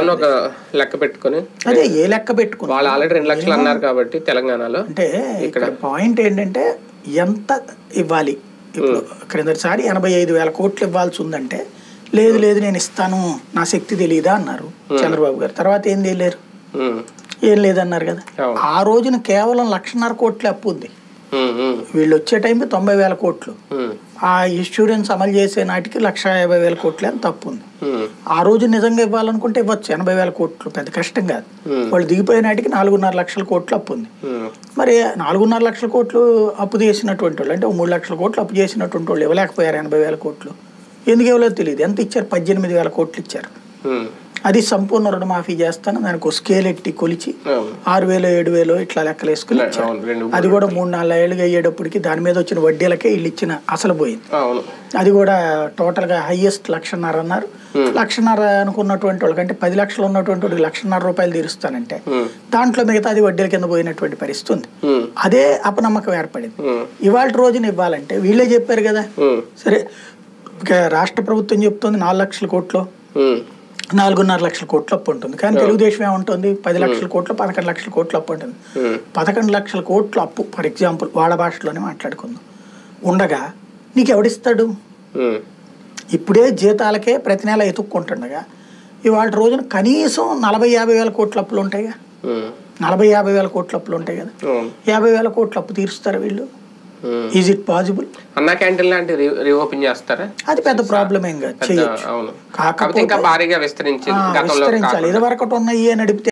ఏమన్నా ఒక లెక్క పెట్టుకుని అదే ఏ లెక్క పెట్టుకుని వాళ్ళు ఆల్రెడీ 2 లక్షలు అన్నారు కాబట్టి తెలంగాణలో అంటే ఇక్కడ పాయింట్ ఏంటంటే ఎంత ఇవ్వాలి. ఇప్పుడు క్రిందటిసారి 85,000 కోట్లు ఇవ్వాల్సి ఉందంటే లేదు లేదు నేను ఇస్తాను నా శక్తి తెలియదా అన్నారు చంద్రబాబు గారు. తర్వాత ఏం తెలియలేరు, ఏం లేదన్నారు కదా. ఆ రోజున కేవలం 1,50,000 కోట్ల అప్పు ఉంది. వీళ్ళు వచ్చే టైంకి 90,000 కోట్లు. ఆ ఇన్సూరెన్స్ అమలు చేసే నాటికి 1,50,000 కోట్లు అని తప్పు ఉంది. ఆ రోజు నిజంగా ఇవ్వాలనుకుంటే ఇవ్వచ్చు 80,000 కోట్లు, పెద్ద కష్టం కాదు. వాళ్ళు దిగిపోయే నాటికి 4.5 లక్షల కోట్లు అప్పు ఉంది. మరి 4.5 లక్షల కోట్లు అప్పు చేసినటువంటి వాళ్ళు అంటే 3 లక్షల కోట్లు అప్పు చేసినటువంటి వాళ్ళు ఇవ్వలేకపోయారు 80,000 కోట్లు. ఎందుకు ఇవ్వలేదు తెలియదు. ఎంత ఇచ్చారు? 18,000 కోట్లు ఇచ్చారు. అది సంపూర్ణ రుణమాఫీ చేస్తాను దానికి ఒక స్కేల్ ఎట్టి కొలిచి 6,000 7,000 ఇట్లా లెక్కలు వేసుకుని ఇచ్చారు. అది కూడా 3-4 ఏళ్ళుగా అయ్యేటప్పటికి దాని మీద వచ్చిన వడ్డీలకే వీళ్ళు ఇచ్చిన అసలు పోయింది. అది కూడా టోటల్ గా హైయెస్ట్ 1,50,000 అన్నారు. 1,50,000 అనుకున్నటువంటి వాళ్ళకంటే 10 లక్షలు ఉన్నటువంటి 1,50,000 రూపాయలు తీరుస్తానంటే దాంట్లో మిగతా అది వడ్డీల కింద పోయినటువంటి పరిస్థితి ఉంది. అదే అపనమ్మకం ఏర్పడింది. ఇవాళ రోజున ఇవ్వాలంటే వీళ్ళే చెప్పారు కదా. సరే రాష్ట్ర ప్రభుత్వం చెప్తుంది 4 లక్షల కోట్లు 4.5 లక్షల కోట్లు అప్పు ఉంటుంది. కానీ తెలుగుదేశం ఏముంటుంది 10 లక్షల కోట్లు 11 లక్షల కోట్లు అప్పు ఉంటుంది. 11 లక్షల కోట్లు అప్పు ఫర్ ఎగ్జాంపుల్ వాళ్ళ భాషలోనే మాట్లాడుకుందాం ఉండగా నీకు ఎవడిస్తాడు? ఇప్పుడే జీతాలకే ప్రతి నెల ఎత్తుక్కుంటుండగా ఇవాళ రోజున కనీసం 40-50 వేల కోట్ల అప్పులు ఉంటాయిగా. 40-50 వేల కోట్ల అప్పులు ఉంటాయి కదా. 50,000 కోట్ల అప్పు తీరుస్తారు వీళ్ళు. Is it possible? అన్నా క్యాంటీన్ లాంటి రీఓపెన్ చేస్తారా? అది పెద్ద ప్రాబ్లం ఏం కాదు, చేయొచ్చు. కాకపోతే ఇంకా భారీగా విస్తరించాలి. ఇది వరకు ఉన్నాయి నడిపితే